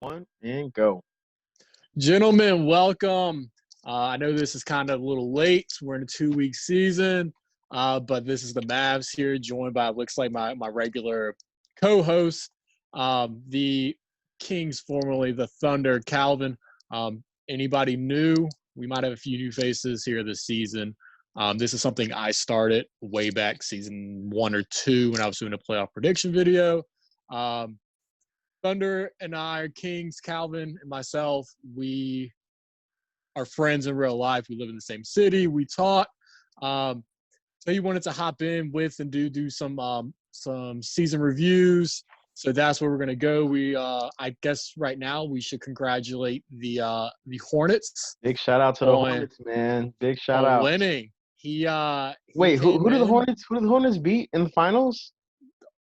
One and go. Gentlemen, welcome. I know this is kind of a little late. We're in a 2-week season, but this is the Mavs here, joined by looks like my regular co-host, the Kings, formerly the Thunder, Calvin. Anybody new? We might have a few new faces here this season. This is something I started way back season 1 or 2 when I was doing a playoff prediction video. Thunder and I, Kings, Calvin, and myself, we are friends in real life. We live in the same city. We talk. So he wanted to hop in with and do some season reviews. So that's where we're gonna go. I guess right now we should congratulate the Hornets Big shout out to the on Hornets, man. Big shout on out. winning. He Wait, who came who did the in. Hornets? Who did the Hornets beat in the finals?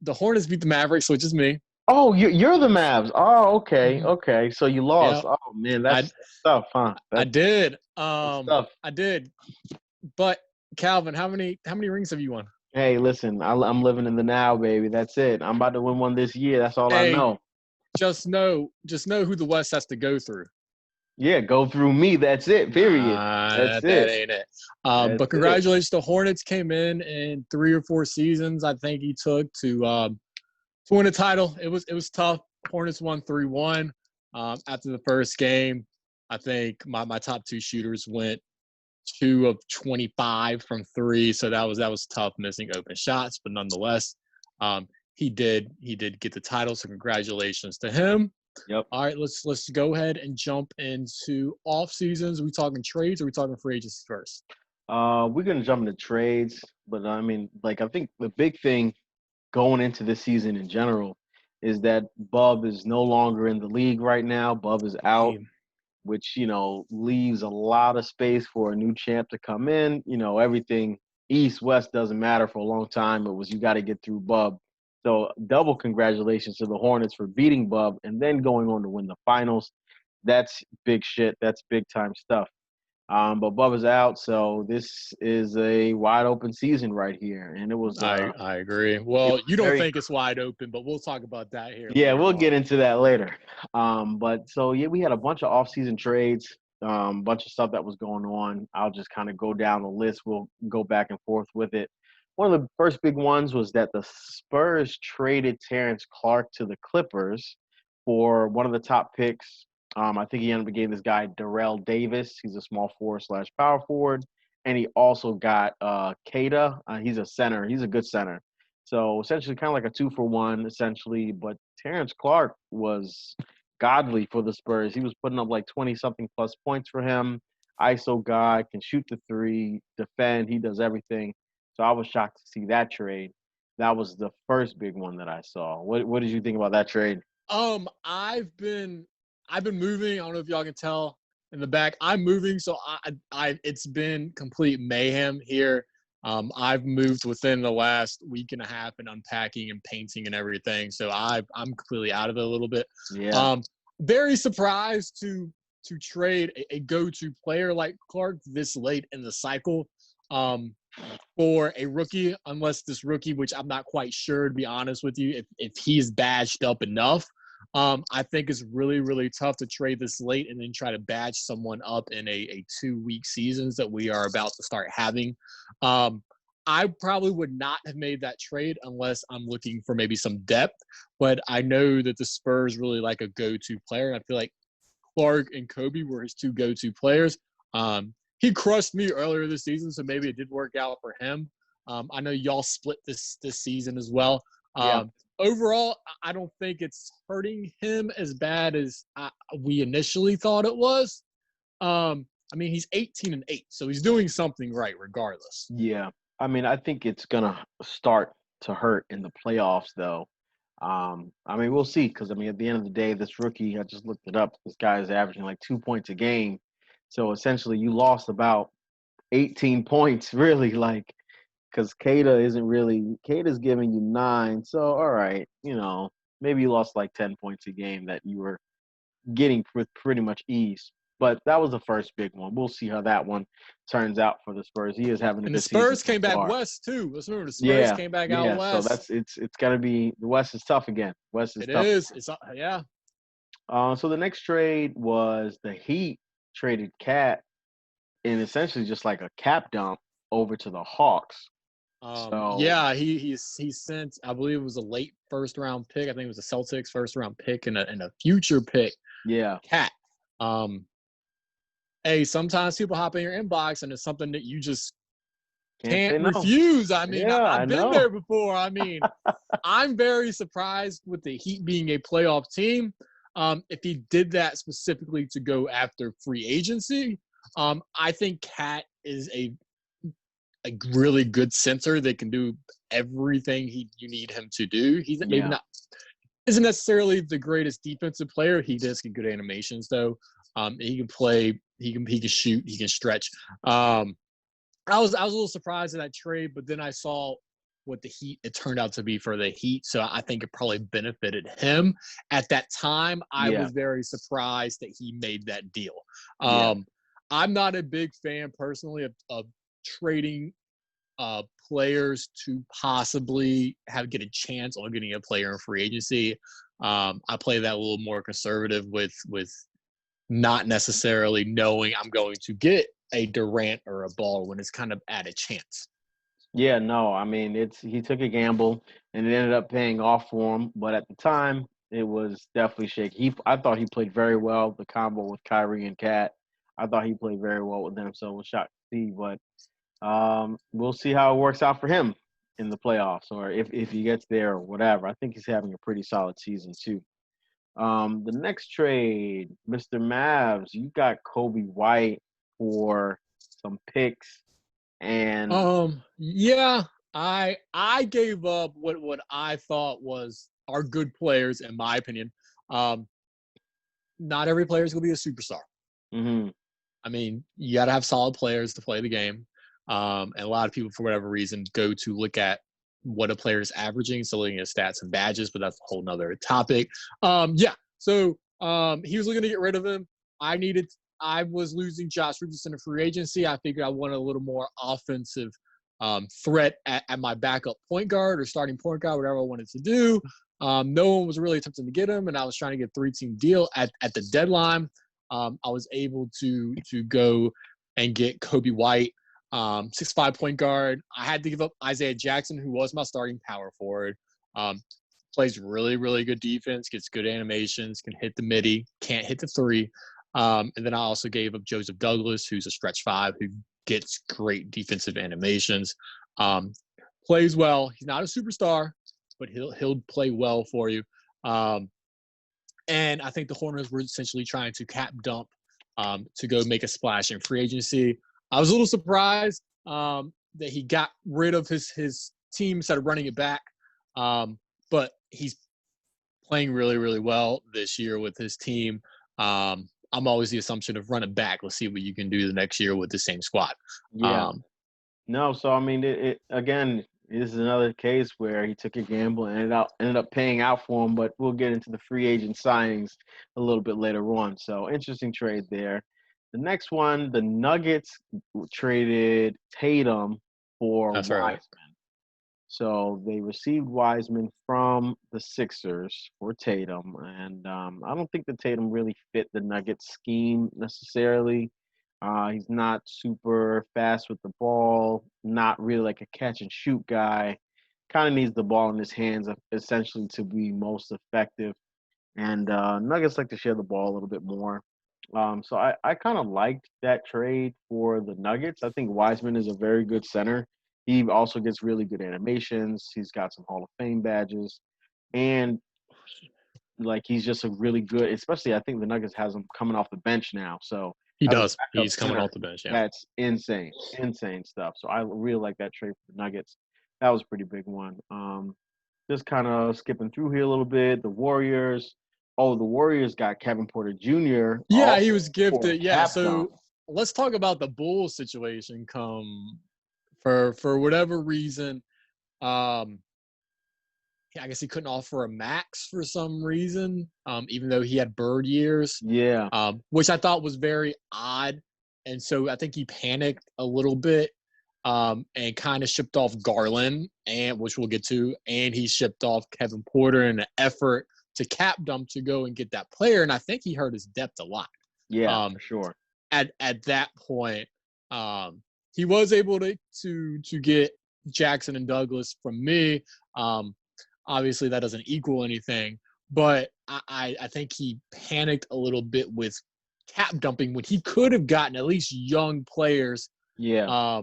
The Hornets beat the Mavericks, which is me. Oh, you're the Mavs. Oh, okay, Mm-hmm. okay. So you lost. Yeah, Oh man, I that's tough, huh? I That's did. that's tough. I did. But Calvin, how many rings have you won? Hey, listen, I'm living in the now, baby. That's it. I'm about to win one this year. That's all I Hey, know. just know who the West has to go through. Yeah, go through me. That's it. Period. Nah, That's that it. ain't it. That's But it. congratulations, the Hornets came in 3 or 4 seasons. I think he took to win a title. It was tough. Hornets won 3-1 after the first game. I think my top two shooters went 2 of 25 from three, so that was tough, missing open shots, but nonetheless, um, he did get the title. So congratulations to him. Yep. All right, let's go ahead and jump into off seasons. Are we talking trades or are we talking free agency first? We're gonna jump into trades, but I mean, like, I think the big thing going into this season in general is that Bub is no longer in the league right now. Bub is out, Hey, which leaves a lot of space for a new champ to come in. Everything East West doesn't matter for a long time. It was you got to get through Bub. So double congratulations to the Hornets for beating Bub and then going on to win the finals. That's big shit. That's big time stuff. But Bubba's out, so this is a wide open season right here, and I agree. it Well, was you don't very think it's wide open, but we'll talk about that here yeah, later we'll on. get into that later. But so yeah, we had a bunch of off-season trades, bunch of stuff that was going on. I'll just kind of go down the list. We'll go back and forth with it. One of the first big ones was that the Spurs traded Terrence Clark to the Clippers for one of the top picks. I think he ended up getting this guy Darrell Davis. He's a small forward slash power forward, and he also got Kada. He's a center. He's a good center. So essentially, kind of like a 2-for-1, essentially. But Terrence Clark was godly for the Spurs. He was putting up like 20 something plus points for him. ISO guy, can shoot the three, defend. He does everything. So I was shocked to see that trade. That was the first big one that I saw. What did you think about that trade? I've been moving. I don't know if y'all can tell in the back. I'm moving, so I it's been complete mayhem here. I've moved within the last week and a half and unpacking and painting and everything. So I'm completely out of it a little bit. Yeah. Um, Very surprised to trade a go-to player like Clark this late in the cycle. Um, for a rookie, unless this rookie, which I'm not quite sure, to be honest with you, if he's badged up enough. I think it's really, really tough to trade this late and then try to badge someone up in a 2-week seasons that we are about to start having. Um, I probably would not have made that trade unless I'm looking for maybe some depth, but I know that the Spurs really like a go-to player. And I feel like Clark and Kobe were his two go-to players. He crushed me earlier this season, so maybe it did work out for him. I know y'all split this season as well. Yeah. Overall, I don't think it's hurting him as bad as we initially thought it was. I mean, he's 18-8, so he's doing something right regardless. Yeah. I mean, I think it's gonna start to hurt in the playoffs, though. I mean, we'll see. Because I mean, at the end of the day, this rookie, I just looked it up. This guy is averaging like 2 points a game. So essentially, you lost about 18 points, really. Like, because Kata's giving you 9. So all right, maybe you lost like 10 points a game that you were getting with pretty much ease. But that was the first big one. We'll see how that one turns out for the Spurs. He is having a And the good season Spurs so came back far. west too. Let's remember the Spurs Yeah, came back out yeah. So west. it's gotta be the West is tough again. West is It tough. is. It's yeah. So the next trade was the Heat traded Cat in essentially just like a cap dump over to the Hawks. So Yeah, he sent, I believe it was a late first round pick. I think it was the Celtics first round pick and a future pick. yeah, Cat. Um, hey, sometimes people hop in your inbox and it's something that you just can't can't say no. refuse. I mean, Yeah, I I've been know. there before. I mean, I'm very surprised with the Heat being a playoff team. If he did that specifically to go after free agency, I think Cat is a really good center that can do everything you need him to do. He's maybe Yeah, not isn't necessarily the greatest defensive player. He does get good animations though. He can play. He can shoot. He can stretch. Um, I was a little surprised at that trade, but then I saw what the Heat it turned out to be for the Heat, so I think it probably benefited him. At that time, I yeah, was very surprised that he made that deal. yeah, Um, I'm not a big fan personally of trading players to possibly get a chance on getting a player in free agency. I play that a little more conservative with not necessarily knowing I'm going to get a Durant or a Ball when it's kind of at a chance. yeah. No, I mean it's he took a gamble and it ended up paying off for him. But at the time, it was definitely shaky. I thought he played very well. The combo with Kyrie and Cat, I thought he played very well with them. So it was shocked to see. But we'll see how it works out for him in the playoffs, or if he gets there or whatever. I think he's having a pretty solid season too. The next trade, Mr. Mavs, you got Kobe White for some picks, and Yeah, I gave up what I thought was our good players, in my opinion. Um, Not every player is going to be a superstar. mhm, I mean, you got to have solid players to play the game. And a lot of people, for whatever reason, go to look at what a player is averaging, so looking at stats and badges, but that's a whole nother topic. Yeah, so he was looking to get rid of him. I was losing Josh Richardson in free agency. I figured I wanted a little more offensive threat at my backup point guard or starting point guard, whatever I wanted to do. No one was really attempting to get him, and I was trying to get a 3-team deal at the deadline. I was able to go and get Kobe White, 6'5" point guard. I had to give up Isaiah Jackson, who was my starting power forward. Um, Plays really, really good defense, gets good animations, can hit the midi, can't hit the three. And then I also gave up Joseph Douglas, who's a stretch five, who gets great defensive animations. Um, Plays well. He's not a superstar, but he'll play well for you. Um, and I think the Hornets were essentially trying to cap dump to go make a splash in free agency. I was a little surprised that he got rid of his team instead of running it back. But he's playing really, really well this year with his team. I'm always the assumption of run it back. Let's see what you can do the next year with the same squad. yeah. Um, No, so I mean, it again. This is another case where he took a gamble and ended up paying out for him. But we'll get into the free agent signings a little bit later on. So interesting trade there. The next one, the Nuggets traded Tatum for that's right. Wiseman. So they received Wiseman from the Sixers for Tatum, and I don't think that Tatum really fit the Nuggets scheme necessarily. He's not super fast with the ball, not really like a catch and shoot guy. Kind of needs the ball in his hands essentially to be most effective. And Nuggets like to share the ball a little bit more. So I kind of liked that trade for the Nuggets. I think Wiseman is a very good center. He also gets really good animations. He's got some Hall of Fame badges, and like he's just a really good. Especially, I think the Nuggets has him coming off the bench now. So He as a does. backup He's coming center, off the bench. Yeah. that's insane, insane stuff. So I really like that trade for the Nuggets. That was a pretty big one. Just kind of skipping through here a little bit. The Warriors. Oh, the Warriors got Kevin Porter Jr. Yeah, he also was for gifted. a Yeah. cap dump. So let's talk about the Bulls situation. For whatever reason, um, I guess he couldn't offer a max for some reason, even though he had bird years, Yeah, which I thought was very odd. And so I think he panicked a little bit and kind of shipped off Garland, and which we'll get to, and he shipped off Kevin Porter in an effort to cap dump to go and get that player, and I think he hurt his depth a lot. Yeah, Um, for sure. at that point, he was able to get Jackson and Douglas from me. Obviously, that doesn't equal anything, but I think he panicked a little bit with cap dumping when he could have gotten at least Yeah.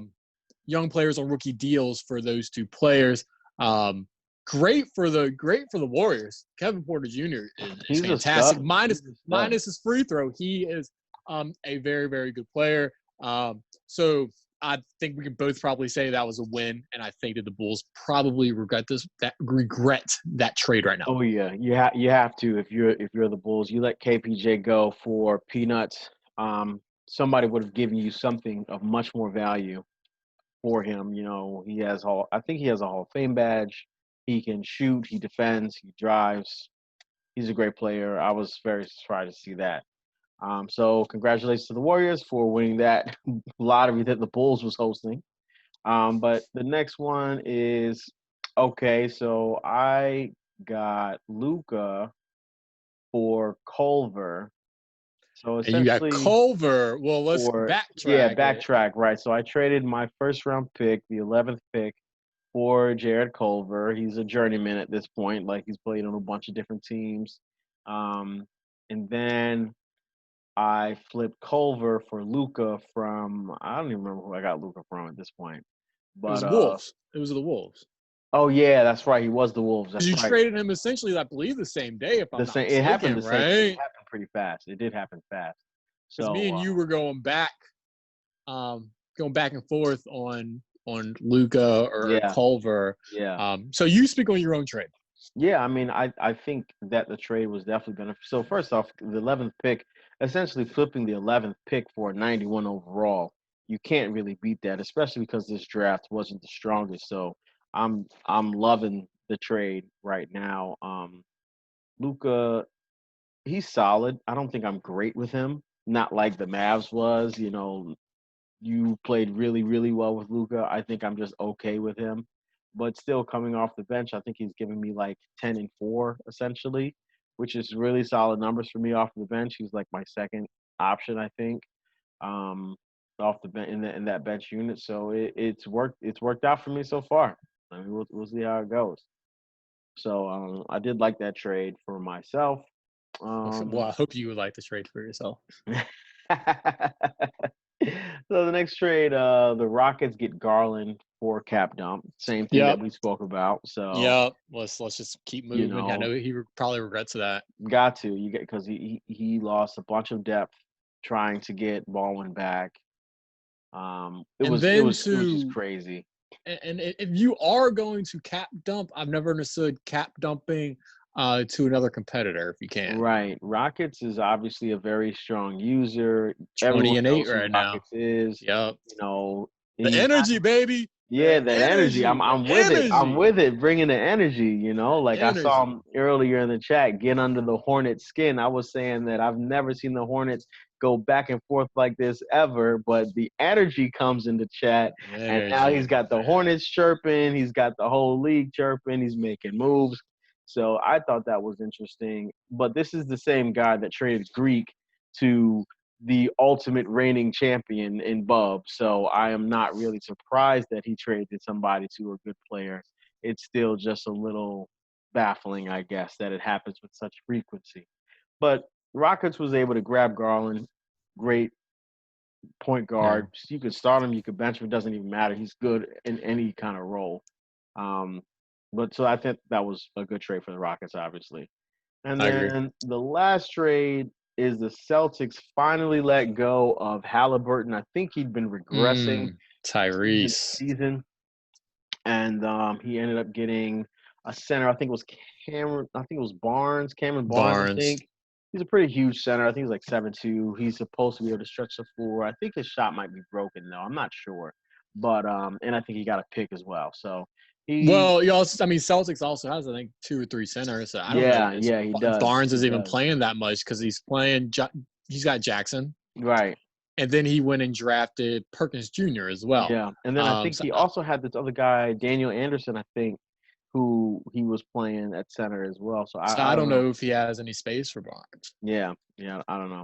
young players on rookie deals for those two players. Great for the Warriors. Kevin Porter Jr. is He's a fantastic. stud. Minus He's a stud. minus his free throw, he is a very, very good player. So I think we can both probably say that was a win, and I think that the Bulls probably regret that trade right now. Oh yeah, you have to if you're the Bulls. You let KPJ go for peanuts. Somebody would have given you something of much more value for him. You know, I think he has a Hall of Fame badge. He can shoot, he defends, he drives. He's a great player. I was very surprised to see that. So congratulations to the Warriors for winning that lottery that the Bulls was hosting. But the next one is okay. So I got Luca for Culver. So And you got essentially, Culver. Well, let's backtrack it. backtrack, right? So I traded my first round pick, the 11th pick, for Jared Culver. He's a journeyman at this point. Like he's played on a bunch of different teams. And then I flipped Culver for Luca from I don't even remember who I got Luca from at this point. It was But the Wolves. It was the Wolves. oh yeah, that's right. He was the Wolves. That's You right. traded him essentially, I believe, the same day, if I'm The not same. It happened mistaken, the same. It right? happened pretty fast. It did happen fast. Because me So and you were going back and forth on Luca or yeah, Culver. yeah. So you speak on your own trade. Yeah, I mean, I think that the trade was definitely beneficial. So first off, the 11th pick, essentially flipping the 11th pick for a 91 overall, you can't really beat that, especially because this draft wasn't the strongest. So I'm loving the trade right now. Luca, he's solid. I don't think I'm great with him. Not like the Mavs was. You know, you played really, really well with Luca. I think I'm just okay with him. But still coming off the bench, I think he's giving me like 10 and 4 essentially, which is really solid numbers for me off the bench. He's like my second option, I think, off the bench in that bench unit. So it's worked out for me so far. I mean, we'll see how it goes. So I did like that trade for myself. Well, Um, I hope you would like to trade for yourself. So the next trade, the Rockets get Garland for cap dump. Same thing that Yep. we spoke about. So Yep. Let's just keep you moving. I know, know he probably regrets that. got to you get because he lost a bunch of depth trying to get Baldwin back. It And was it then was it was just crazy. and if you are going to cap dump, I've never understood cap dumping to another competitor if you can. Right, Rockets is obviously a very strong user. 20 Everyone and 8 knows who right now. Rockets is. Yep. You know, The he's not. energy, baby. Yeah, The that energy. energy. The I'm with it. I'm energy. with it. Bringing the energy. You know, The like I saw him energy. earlier in the chat. Get under the Hornets' skin. I was saying that I've never seen the Hornets go back and forth like this ever. But the energy comes in the chat, and now he's Energy, got the man. Hornets chirping. He's got the whole league chirping. He's making moves. So I thought that was interesting. But this is the same guy that traded Greek to the ultimate reigning champion in Bub. So I am not really surprised that he traded somebody to a good player. It's still just a little baffling, I guess, that it happens with such frequency. But Rockets was able to grab Garland, great point Yeah, guard. You could start him, you could bench him, it doesn't even matter. He's good in any kind of role. Um, but so I think that was a good trade for the Rockets, obviously. And I agree. then the last trade is the Celtics finally let go of Halliburton. I think he'd been regressing season to Tyrese season, and he ended up getting a center. I think it was Cameron. I think it was Barnes, Cameron Barnes. I Barnes. think he's a pretty huge center. I think he's like 7'2". He's supposed to be able to stretch the floor. I think his shot might be broken though. I'm not sure, but and I think he got a pick as well. So he, Well, you also, I mean, Celtics also has, I think, 2 or 3 centers. So I don't know yeah, he if does. Barnes He is even does. playing that much because he's got Jackson, Right. and then he went and drafted Perkins Jr. as well. Yeah, and then I think So he also had this other guy, Daniel Anderson, I think, who he was playing at center as well. So So I I don't don't know. know if he has any space for Barnes. Yeah, I don't know.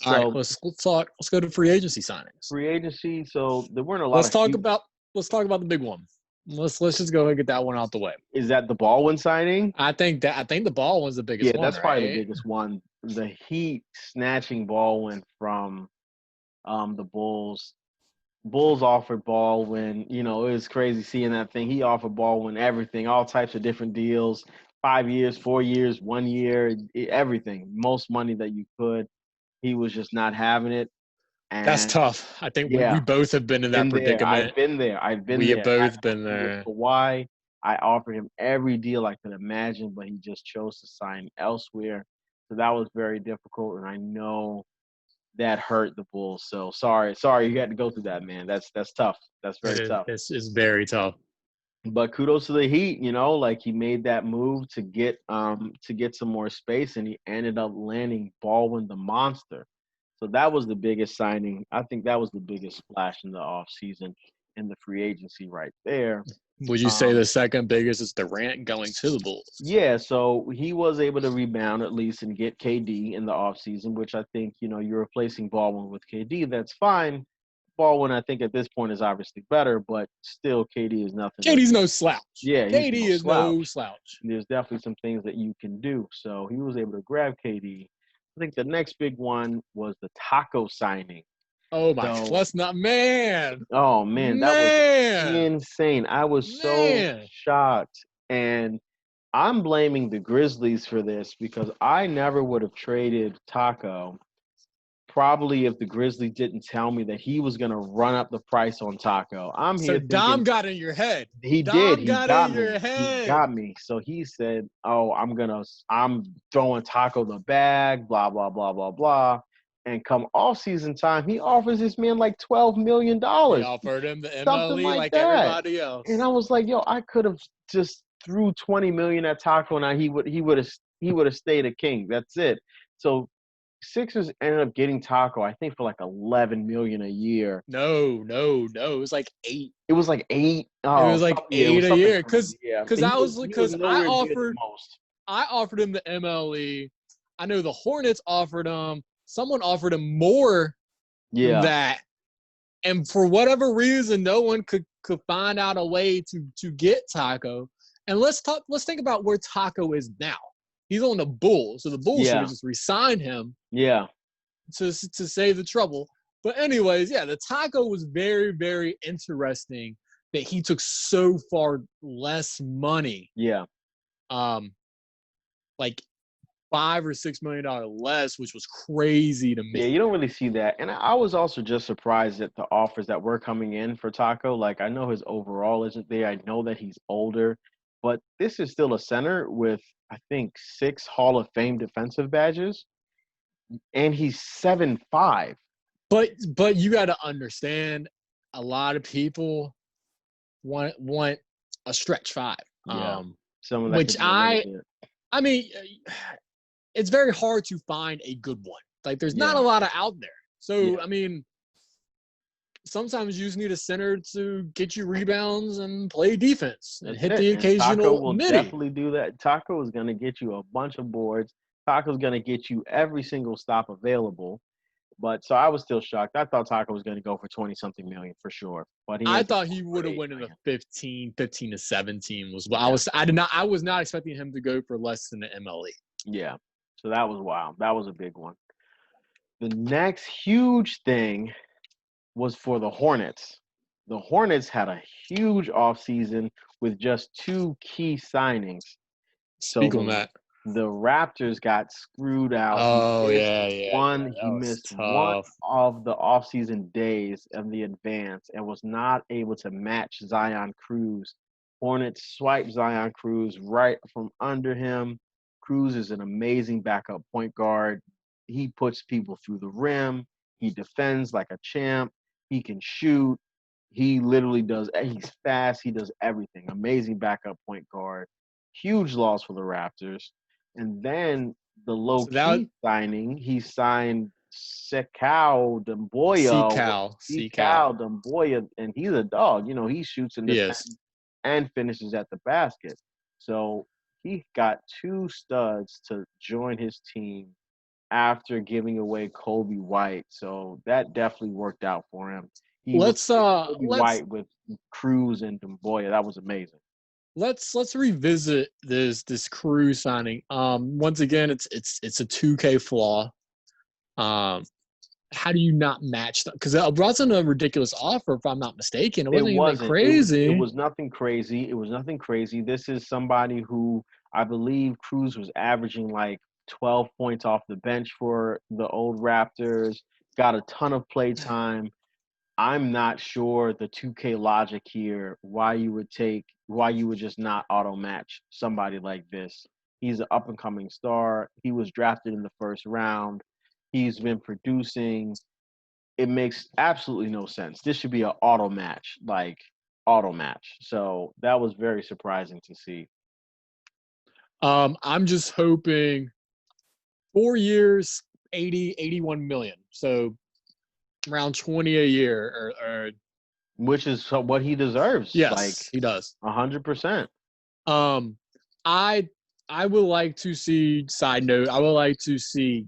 All right, So let's talk. Let's go to free agency signings. free agency. So there weren't a lot Let's of talk huge. about let's talk about the big one. Let's just go ahead and get that one out the way. Is that the Baldwin signing? I think the ball was the biggest Yeah, one, that's probably the right? biggest one. The Heat snatching Baldwin from the Bulls. Bulls offered Baldwin. You know, it was crazy seeing that thing. He offered Baldwin everything, all types of different deals, 5 years, 4 years, 1 year, everything, most money that you could. He was just not having it. That's And tough. I think we yeah, both have been in that been there. predicament. I've been there. I've been We have there. Had both been something with there. Kawhi. I offered him every deal I could imagine, but he just chose to sign elsewhere. So that was very difficult, and I know that hurt the Bulls. So sorry, you had to go through that, man. That's tough. That's It very is. tough. It's very tough. But kudos to the Heat, you know, like he made that move to get some more space, and he ended up landing Baldwin the monster. So that was the biggest signing. I think that was the biggest splash in the offseason in the free agency right there. Would you say Um, the second biggest is Durant going to the Bulls? yeah, so he was able to rebound at least and get KD in the offseason, which I think, you know, you're replacing Baldwin with KD. That's fine. Baldwin, I think at this point is obviously better, but still KD is nothing to KD's no slouch. yeah, he's KD no is no slouch. slouch. There's definitely some things that you can do. So he was able to grab KD. I think the next big one was the Taco signing. Oh my! So, Let's not, man, oh man, that was man, insane. I was so man. shocked. And I'm blaming the Grizzlies for this because I never would have traded Taco. Probably if the Grizzlies didn't tell me that he was going to run up the price on Taco. I'm So here Dom thinking got in your head. he did. Dom He got got in me. your He head. got me. So he said, "Oh, I'm throwing Taco the bag, blah blah blah blah blah." And come off season time, he offers this man like He $12 million, offered him the something MLE like like that. everybody And else. I was like, "Yo, I could have just threw 20 million at Taco, and he would have stayed a king. That's it." So Sixers ended up getting Taco, I think, for like 11 million a year. No, no, no. It was like 8. It was like eight. It Oh, was like yeah, it 8 was a something year. crazy. Yeah, Cause he I was was he was because nowhere near the most. I offered him the MLE. I know the Hornets offered him. Someone offered him more than Yeah, that. And for whatever reason, no one could find out a way to get Taco. And let's think about where Taco is now. He's on the Bulls. So the Bulls should have yeah, just re-signed him yeah, to save the trouble. But anyways, yeah, the Taco was very, very interesting that he took so far less money. yeah, Um, like $5 or $6 million less, which was crazy to yeah. me. You don't really see that, and I was also just surprised at the offers that were coming in for Taco. Like, I know his overall isn't there. I know that he's older, but this is still a center with I think 6 Hall of Fame defensive badges, and he's 7'5". But you got to understand, a lot of people want a stretch five. Yeah, someone that Which could do a little bit. I mean, it's very hard to find a good one. Like there's not a Yeah, lot of out there. yeah. So I mean, sometimes you just need a center to get you rebounds and play defense and That's hit it. the And Taco occasional will midi. definitely do that. Taco is going to get you a bunch of boards. Taco's going to get you every single stop available. But so I was still shocked. I thought Taco was going to go for 20 something million for sure. But he I ends up thought going he for would have 8 went in the million. 15 to 17 was what Yeah. I was not expecting him to go for less than the MLE. Yeah. So that was wild. That was a big one. The next huge thing was for the Hornets. The Hornets had a huge offseason with just 2 key signings. So Speak on that. the Raptors got screwed out. Oh yeah. He That was missed one tough. of the offseason days of the advance and was not able to match Zion Cruz. Hornets swiped Zion Cruz right from under him. Cruz is an amazing backup point guard. He puts people through the rim. He defends like a champ. He can shoot. He literally does. He's fast. He does everything. Amazing backup point guard. Huge loss for the Raptors. And then the low So that key signing, he signed Sekau Demboya, C Cal. Sekau Demboya, and he's a dog. You know, he shoots and He is. defends. and finishes at the basket. So he got two studs to join his team after giving away Kobe White. So that definitely worked out for him. He Let's replaced Kobe let's White with Cruz and Demboya. That was amazing. let's revisit this crew signing. Once again, it's a 2K flaw. Um, how do you not match that? Because it wasn't a ridiculous offer, if I'm not mistaken. It It wasn't anything wasn't. It was crazy. nothing crazy. It was nothing crazy. This is somebody who I believe Cruz was averaging like 12 points off the bench for the old Raptors. Got a ton of play time. I'm not sure the 2K logic here, why you would just not auto match somebody like this. He's an up and coming star. He was drafted in the first round. He's been producing. It makes absolutely no sense. This should be an auto match, like auto match. So that was very surprising to see. I'm just hoping 4 years, 81 million. So around 20 a year or Which is what he deserves, like yes, he does. 100%. Um, I I would like to see. Side note: I would like to see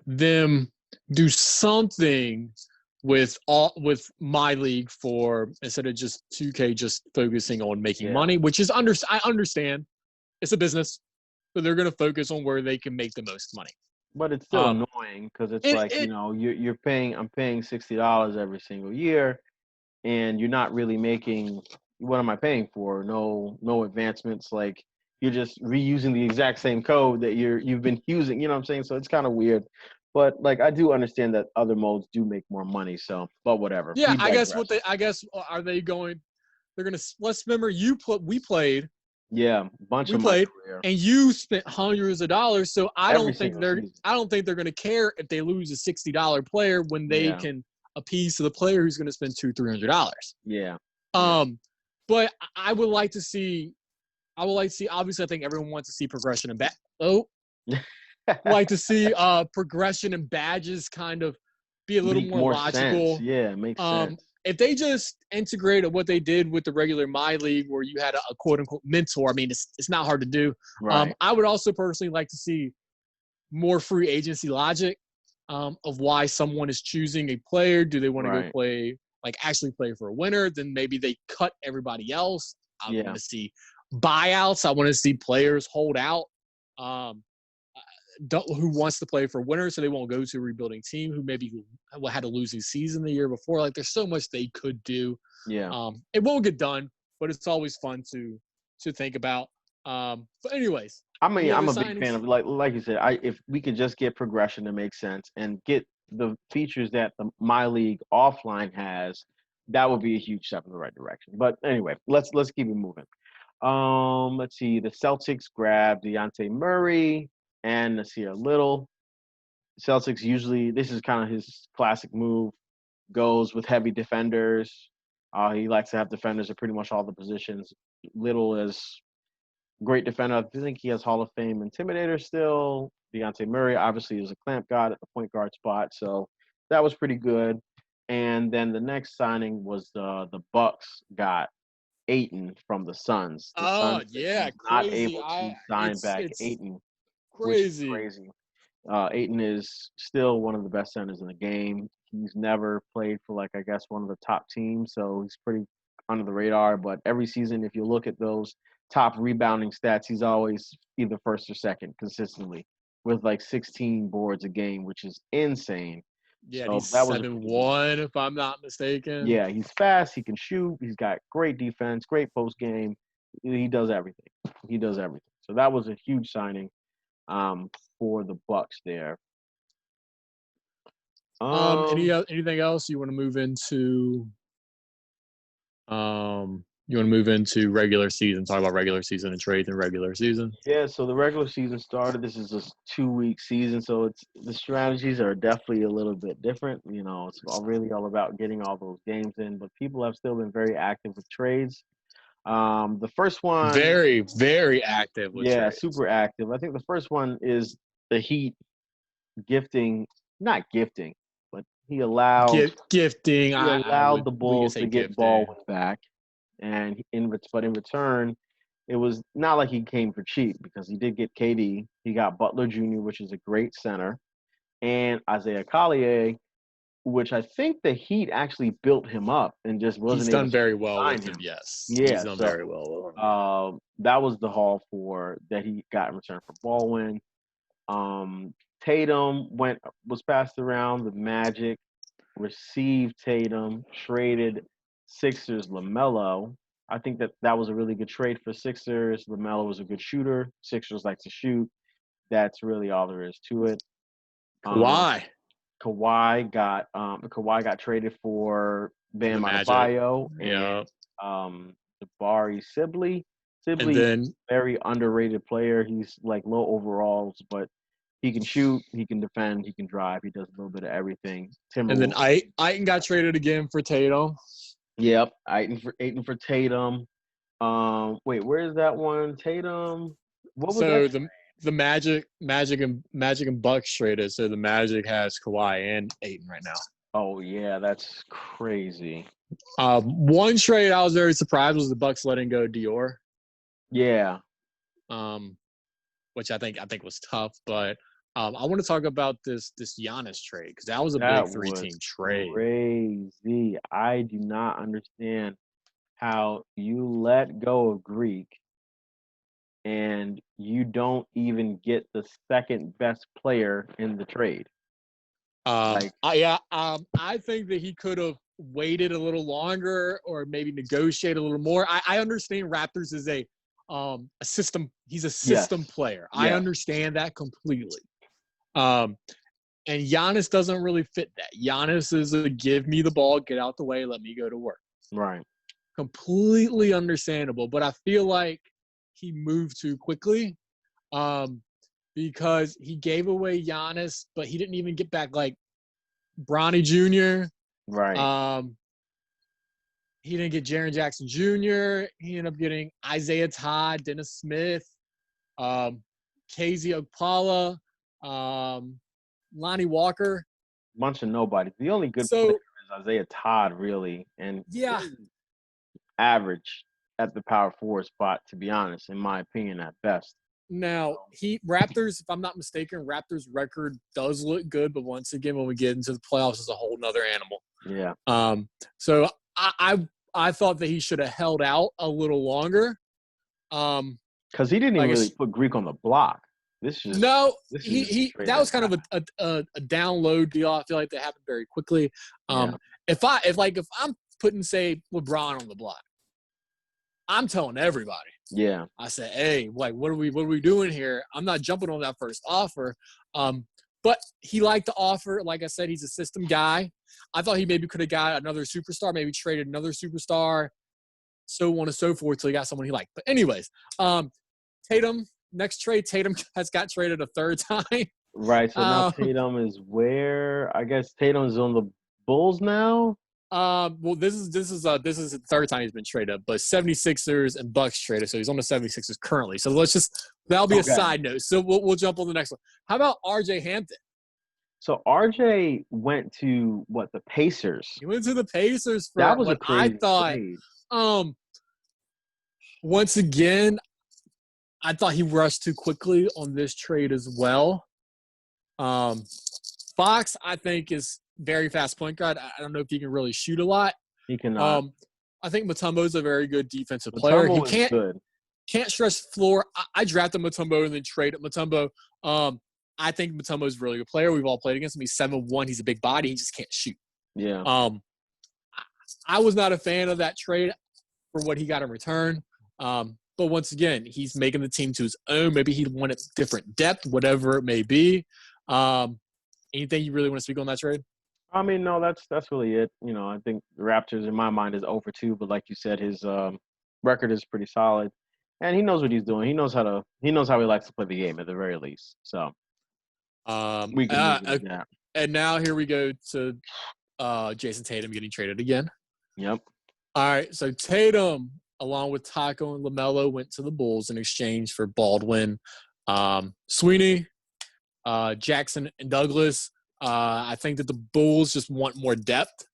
them do something with my league for instead of just 2K just focusing on making Yeah. money, which is I understand it's a business, but they're going to focus on where they can make the most money. But it's still Um, annoying because it's it like, it you're paying I'm paying $60 every single year and you're not really making what am I paying for? No advancements. Like you're just reusing the exact same code that you've been using, you know what I'm saying? So it's kind of weird. But like I do understand that other modes do make more money, so but whatever. yeah, We digress. I guess are they going? They're going to let's remember Yeah, bunch we of my played career. and you spent hundreds of dollars. So Every single season. I don't think they're going to care if they lose a $60 player when they Yeah. can appease to the player who's going to spend $200-300. Yeah. Yeah. Um, but I would like to see. I would like to see. Obviously, I think everyone wants to see progression and like to see progression and badges kind of be a little Make more more sense. logical. Yeah, it makes sense. If they just integrated what they did with the regular My League, where you had a quote unquote mentor, I mean, it's not hard to do. Right. I would also personally like to see more free agency logic of why someone is choosing a player. Do they want to go Right. play, like actually play for a winner? Then maybe they cut everybody else. I want Yeah. to see buyouts. I want to see players hold out. Um, who wants to play for winners, so they won't go to a rebuilding team who maybe had a losing season the year before. Like there's so much they could do. Yeah. It won't get done, but it's always fun to think about. But anyways, I mean, any other I'm a big fan signings? of like you said, if we could just get progression to make sense and get the features that the My League offline has, that would be a huge step in the right direction. But anyway, let's keep it moving. Let's see. The Celtics grabbed Dejounte Murray and Nasir Little. Celtics usually this is kind of his classic move. Goes with heavy defenders. He likes to have defenders at pretty much all the positions. Little is great defender. I think he has Hall of Fame intimidator still. Dejounte Murray obviously is a clamp god at the point guard spot, so that was pretty good. And then the next signing was the Bucks got Aiton from the Suns. The Oh Suns yeah, was not crazy. able to sign back It's Aiton, which is crazy. crazy. Aiton is still one of the best centers in the game. He's never played for like I guess one of the top teams, so he's pretty under the radar. But every season, if you look at those top rebounding stats, he's always either first or second consistently with like 16 boards a game, which is insane. Yeah, and So he's that was a seven pretty good one signing. if I'm not mistaken. Yeah, he's fast. He can shoot. He's got great defense, great post game. He does everything. He does everything. So that was a huge signing um, for the Bucks there. Um, Anything else you want to move into? You want to move into regular season? Talk about regular season and trades in regular season. yeah, so the regular season started. This is a 2 week season, so it's the strategies are definitely a little bit different. It's really all about getting all those games in, but people have still been very active with trades. The first one, Very, very active with yeah, trades. super active. I think the first one is the Heat gifting, not gifting, but he allowed Gifting. he I allowed would the we can Bulls say to get gifting. Baldwin back. And but in return, it was not like he came for cheap because he did get KD. He got Butler Jr., which is a great center, and Isaiah Collier, which I think the Heat actually built him up and just He's wasn't able done to very well sign with him. him. Yes, he's Yeah, done so very well with him. that was the haul for that he got in return for Baldwin. Um, Tatum was passed around. The Magic received Tatum, traded Sixers LaMelo. I think that was a really good trade for Sixers. LaMelo was a good shooter. Sixers like to shoot. That's really all there is to it. Um, Kawhi Kawhi got traded for on the Bam Magic. Adebayo Yeah, and Jabari Sibley. and Sibley, then very underrated player. He's like low overalls, but he can shoot, he can defend, he can drive. He does a little bit of everything. Timberwolves. Aiton got traded again for Tatum. Yep, Aiton for Tatum. Wait, where's that one? Tatum. What was that? So the Magic and Bucks traded. So the Magic has Kawhi and Aiton right now. Oh yeah, that's crazy. One trade I was very surprised was the Bucks letting go Dior. Yeah. Which I think was tough, but I want to talk about this Giannis trade because that was a That big was 3-team trade. crazy. I do not understand how you let go of Greek and you don't even get the second best player in the trade. Like, I think that he could have waited a little longer or maybe negotiate a little more. I understand Raptors is a system. He's a system yes, player. I yes, understand that completely. And Giannis doesn't really fit that. Giannis is a give me the ball, get out the way, let me go to work. right. Completely understandable, but I feel like he moved too quickly because he gave away Giannis, but he didn't even get back like Bronny Jr. Right. He didn't get Jaren Jackson Jr. He ended up getting Isaiah Todd, Dennis Smith, KZ Okpala, Lonnie Walker. Bunch of nobody. The only good player is Isaiah Todd, really, and yeah, average at the power forward spot, to be honest, in my opinion, at best. Now, Raptors, if I'm not mistaken, Raptors record does look good, but once again, when we get into the playoffs, it's a whole nother animal. Yeah. So I thought that he should have held out a little longer. Because he didn't even really put Greek on the block. That was kind of a down low deal. I feel like that happened very quickly. If I'm putting, say, LeBron on the block, I'm telling everybody. Yeah. I said, hey, like, what are we doing here? I'm not jumping on that first offer. But he liked to offer. Like I said, he's a system guy. I thought he maybe could have got another superstar, maybe traded another superstar, so on and so forth, till he got someone he liked. But anyways, Tatum, next trade, Tatum has got traded a third time. Right. So now Tatum is where? I guess Tatum's on the Bulls now? Well, this is the third time he's been traded, but 76ers and Bucks traded, so he's on the 76ers currently. So that'll be a side note. So we'll jump on the next one. How about RJ Hampton? So RJ went to the Pacers. He went to the Pacers for that was what a crazy I thought. trade. Once again, I thought he rushed too quickly on this trade as well. Fox, I think, is very fast point guard. I don't know if he can really shoot a lot. He cannot. I think Mutombo's a very good defensive player. He can't stretch the floor. I drafted Mutombo and then traded Mutombo. I think Mutombo's a really good player. We've all played against him. He's 7'1". He's a big body. He just can't shoot. Yeah. I was not a fan of that trade for what he got in return. But once again, he's making the team to his own. Maybe he wanted different depth, whatever it may be. Anything you really want to speak on that trade? I mean, no, that's really it. I think the Raptors, in my mind, is 0-2. But like you said, his record is pretty solid, and he knows what he's doing. He knows how he likes to play the game at the very least. So we can move on. And now here we go to Jason Tatum getting traded again. Yep. All right, so Tatum, along with Taco and LaMelo, went to the Bulls in exchange for Baldwin, Sweeney, Jackson, and Douglas. I think that the Bulls just want more depth.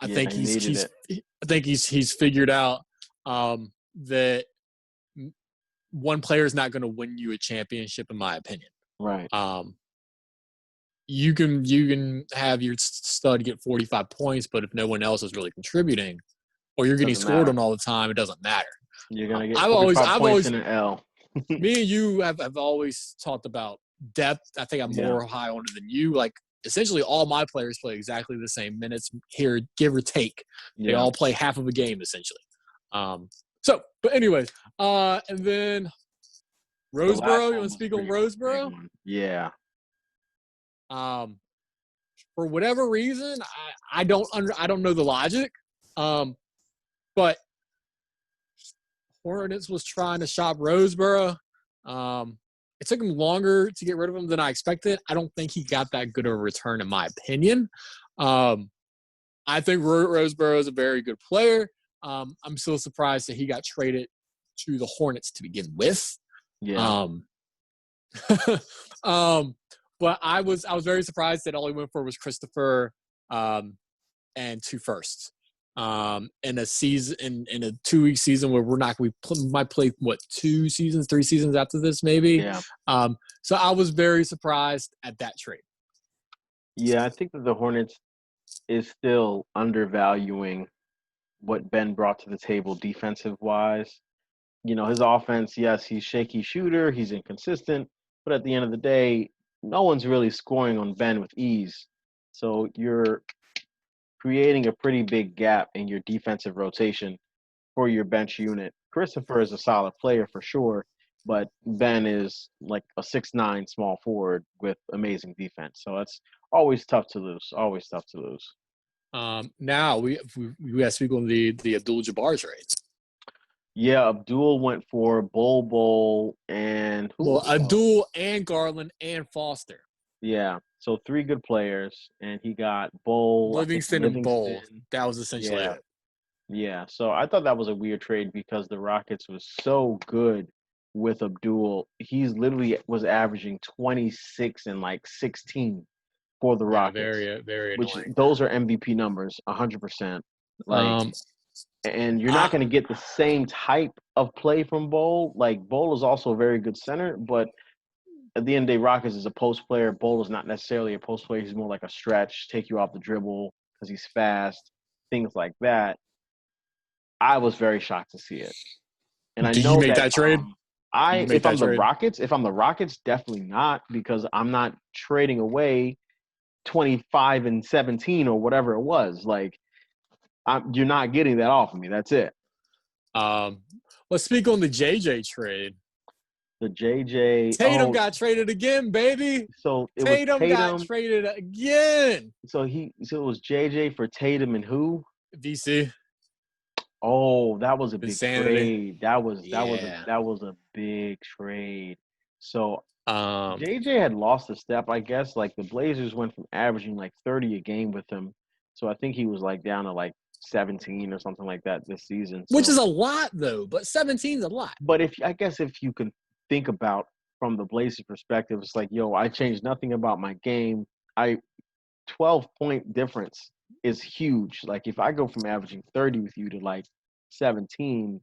I think he's figured out that one player is not going to win you a championship, in my opinion. Right. You can have your stud get 45 points, but if no one else is really contributing, or you're getting scored on all the time, it doesn't matter. You're gonna get 45 points in an L. Me and you have always talked about depth. I think I'm more high on it than you. Like, essentially, all my players play exactly the same minutes here, give or take. They all play half of a game, essentially. But anyways, and then Roseboro. You want to speak on Roseboro? Yeah. For whatever reason, I don't know the logic. But Hornets was trying to shop Roseboro. It took him longer to get rid of him than I expected. I don't think he got that good of a return, in my opinion. I think Roseboro is a very good player. I'm still surprised that he got traded to the Hornets to begin with. Yeah. But I was very surprised that all he went for was Christopher and 2 firsts. In a season, in a 2-week season where we might play 3 seasons after this, maybe. Yeah. So I was very surprised at that trade. Yeah, I think that the Hornets is still undervaluing what Ben brought to the table defensive wise. You know, his offense, yes, he's shaky shooter, he's inconsistent, but at the end of the day, no one's really scoring on Ben with ease. So you're creating a pretty big gap in your defensive rotation for your bench unit. Christopher is a solid player for sure, but Ben is like a 6'9" small forward with amazing defense. So it's always tough to lose. Always tough to lose. Now we have to speak on the Abdul-Jabbar trades. Yeah, Abdul went for Bol and Abdul and Garland and Foster. Yeah, so 3 good players, and he got Livingston and Bol. That was essentially it. Yeah, so I thought that was a weird trade because the Rockets was so good with Abdul. He's literally was averaging 26 and like 16 for the Rockets. Very, very which annoying. Those are MVP numbers, 100%. Like, and you're not going to get the same type of play from Bol. Like, Bol is also a very good center, but at the end of the day, Rockets is a post player. Bol is not necessarily a post player. He's more like a stretch, take you off the dribble because he's fast, things like that. I was very shocked to see it. And I know you make that trade? If I'm the Rockets, definitely not, because I'm not trading away 25 and 17 or whatever it was. Like, you're not getting that off of me. That's it. Let's speak on the JJ trade. The JJ Tatum got traded again, baby. So Tatum got traded again. So it was JJ for Tatum and who? VC. Oh, that was a big Insanity. trade. That was a big trade. So JJ had lost a step, I guess. Like, the Blazers went from averaging like 30 a game with him. So I think he was like down to like 17 or something like that this season. Which is a lot though, but 17 is a lot. But if you can think about from the Blazers perspective, it's like, yo, I changed nothing about my game. 12-point difference is huge. Like, if I go from averaging 30 with you to like 17,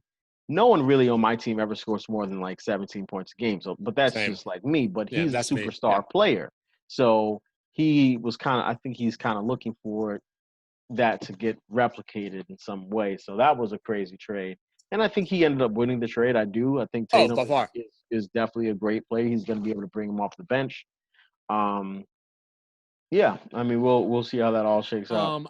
no one really on my team ever scores more than like 17 points a game. So, but that's just like me. But he's a superstar player. So he was I think he's kind of looking for that to get replicated in some way. So that was a crazy trade. And I think he ended up winning the trade. I think Tatum is definitely a great player. He's going to be able to bring him off the bench. Yeah, I mean, we'll see how that all shakes out.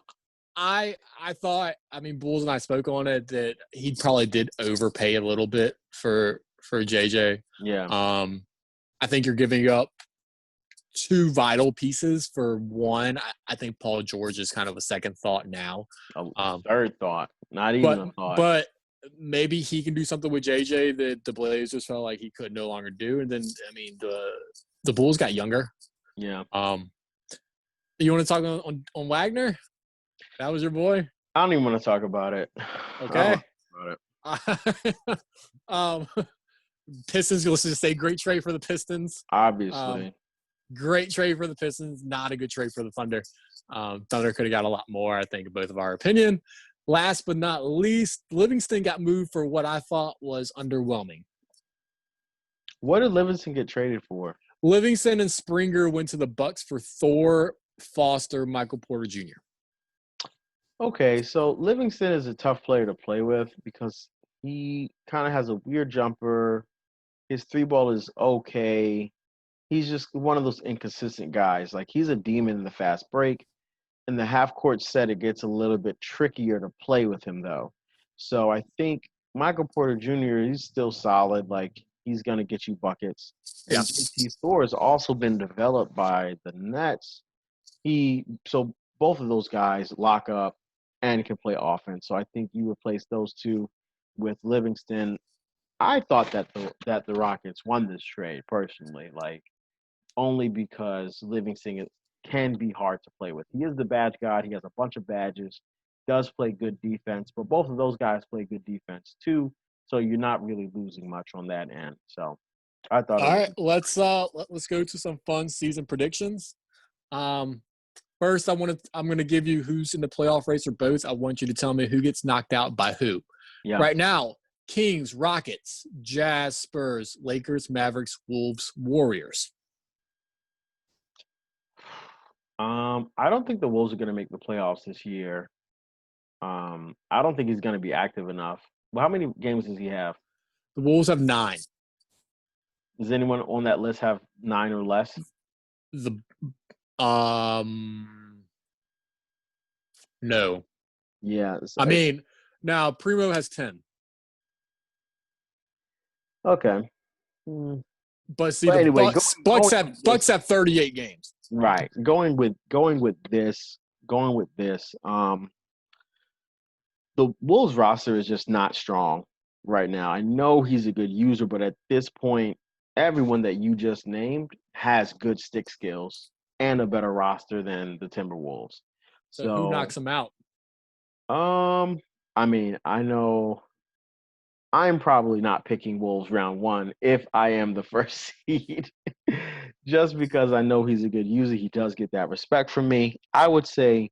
I thought, Bulls and I spoke on it, that he probably did overpay a little bit for JJ. Yeah. I think you're giving up 2 vital pieces for one. I think Paul George is kind of a second thought now. Third thought, not even a thought. But maybe he can do something with JJ that the Blazers felt like he could no longer do. And then, the Bulls got younger. Yeah. You want to talk on Wagner? That was your boy? I don't even want to talk about it. Okay. Pistons, let's just say great trade for the Pistons. Obviously. Great trade for the Pistons. Not a good trade for the Thunder. Thunder could have got a lot more, I think, in both of our opinion. last but not least, Livingston got moved for what I thought was underwhelming. What did Livingston get traded for? Livingston and Springer went to the Bucks for Thor, Foster, Michael Porter Jr. Okay, so Livingston is a tough player to play with because he kind of has a weird jumper. His three ball is okay. He's just one of those inconsistent guys. Like he's a demon in the fast break. In the half court set, it gets a little bit trickier to play with him though. So I think Michael Porter Jr. he's still solid. Like he's gonna get you buckets. Yeah. And JT Thor has also been developed by the Nets. So both of those guys lock up and can play offense. So I think you replace those two with Livingston. I thought that the Rockets won this trade personally, like only because can be hard to play with. He is the badge god. He has a bunch of badges. Does play good defense, but both of those guys play good defense too. So you're not really losing much on that end. So I thought All it was right, let's go to some fun season predictions. First, I'm gonna give you who's in the playoff race for both. I want you to tell me who gets knocked out by who. yeah. Right now, Kings, Rockets, Jazz, Spurs, Lakers, Mavericks, Wolves, Warriors. I don't think the Wolves are going to make the playoffs this year. I don't think he's going to be active enough. Well, how many games does he have? The Wolves have 9. Does anyone on that list have 9 or less? The no. Yeah. I mean, now Primo has 10. Okay. But see, But the anyway, Bucks have 38 games. Right. Going with this. The Wolves roster is just not strong right now. I know he's a good user, but at this point, everyone that you just named has good stick skills and a better roster than the Timberwolves. So who knocks them out? I mean, I know I'm probably not picking Wolves round 1 if I am the first seed. Just because I know he's a good user, he does get that respect from me. I would say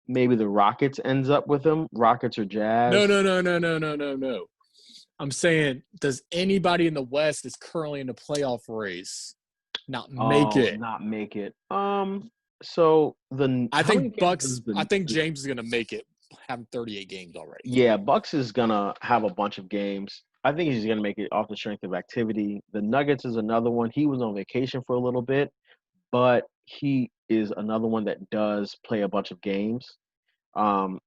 maybe the Rockets ends up with him. Rockets or Jazz. No. I'm saying, does anybody in the West that's currently in the playoff race not make it? Not make it. So I think James is gonna make it, having 38 games already. Yeah, Bucks is gonna have a bunch of games. I think he's gonna make it off the strength of activity. The Nuggets is another one. He was on vacation for a little bit, but he is another one that does play a bunch of games.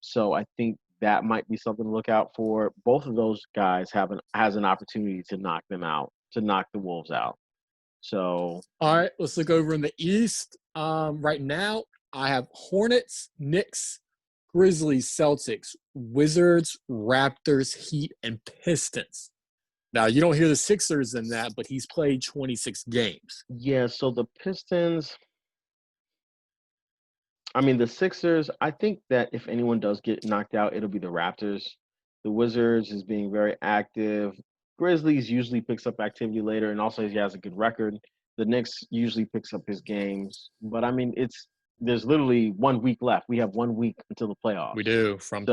So I think that might be something to look out for. Both of those guys has an opportunity to knock them out, to knock the Wolves out. So all right, let's look over in the East. Right now, I have Hornets, Knicks, Grizzlies, Celtics, Wizards, Raptors, Heat, and Pistons. Now, you don't hear the Sixers in that, but he's played 26 games. yeah, so the Pistons. I mean, the Sixers, I think that if anyone does get knocked out, it'll be the Raptors. The Wizards is being very active. Grizzlies usually picks up activity later, and also he has a good record. The Knicks usually picks up his games. But, I mean, there's literally 1 week left. We have 1 week until the playoffs. We do, from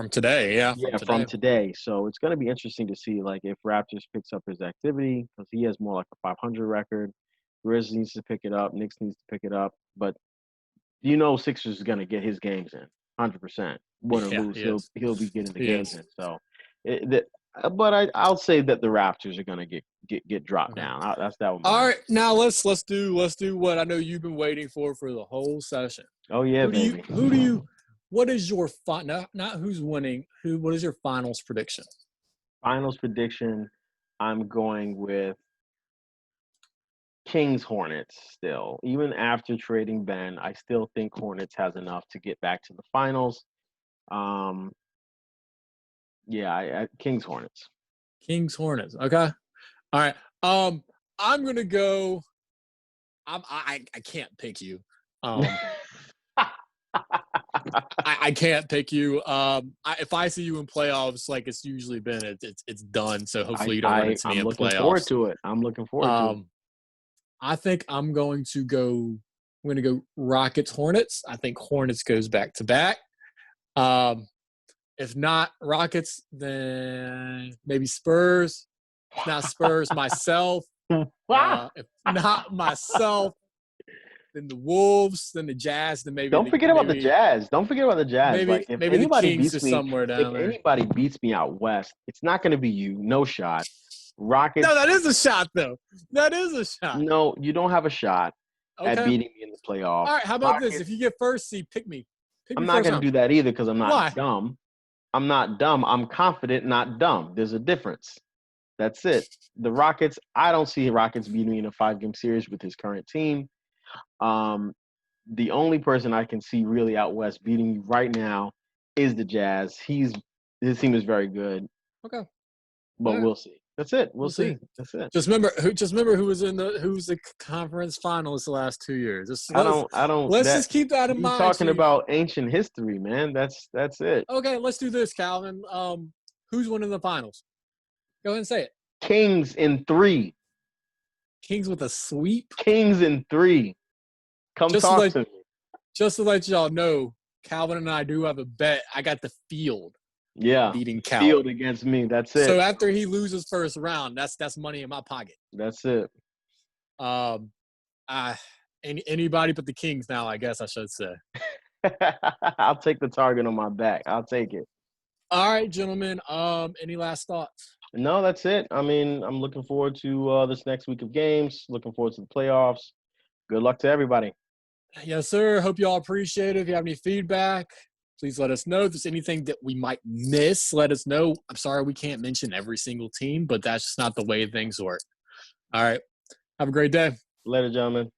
today, yeah. From today. So it's going to be interesting to see, like, if Raptors picks up his activity, because he has more like a 500 record. Grizzlies needs to pick it up. Knicks needs to pick it up. But Sixers is gonna get his games in, 100%. Win or lose, he'll be getting the games in. So, but I'll say that the Raptors are gonna get dropped down. That's that one. All right, now let's do what I know you've been waiting for the whole session. Oh yeah, baby. What is your not who's winning? What is your finals prediction? Finals prediction. I'm going with Kings Hornets still. Even after trading Ben, I still think Hornets has enough to get back to the finals. Kings Hornets. Kings Hornets. Okay. All right. I'm gonna go. I can't pick you. I can't pick you. If I see you in playoffs, like it's usually been, it's done. So hopefully you don't run into me in playoffs. I'm looking forward to it. I'm looking forward to it. I think I'm going to go Rockets Hornets. I think Hornets goes back to back. If not Rockets, then maybe Spurs. If not Spurs, myself. Wow. If not myself, then the Wolves, then the Jazz, then Don't forget about the Jazz. Don't forget about the Jazz. Like if maybe the anybody Kings beats is me, somewhere if down there. anybody beats me out west, it's not going to be you. No shot. Rockets. No, that is a shot though. That is a shot. No, you don't have a shot at Okay. beating me in the playoffs. All right. How about this? If you get first seed, pick me. Pick I'm me not first going to round. do that either because I'm not Why? dumb. I'm not dumb. I'm confident, not dumb. There's a difference. That's it. The Rockets, I don't see Rockets beating me in a 5-game series with his current team. The only person I can see really out west beating me right now is the Jazz. His team is very good, Okay. but we'll see. That's it. We'll see. That's it. Just remember who's the conference finals the last 2 years. Let's just keep that in You mind. talking about ancient history, man. That's it. Okay, let's do this, Calvin. Who's winning the finals? Go ahead and say it. Kings in 3. Kings with a sweep. Kings in 3. Come talk to me. Just to let y'all know, Calvin and I do have a bet. I got the field. Yeah, beating Calvin. Field against me. That's it. So after he loses first round, that's money in my pocket. That's it. Anybody but the Kings now, I guess I should say. I'll take the target on my back. I'll take it. All right, gentlemen. Any last thoughts? No, that's it. I mean, I'm looking forward to this next week of games. Looking forward to the playoffs. Good luck to everybody. Yes, sir. Hope you all appreciate it. If you have any feedback, please let us know. If there's anything that we might miss, let us know. I'm sorry we can't mention every single team, but that's just not the way things work. All right. Have a great day. Later, gentlemen.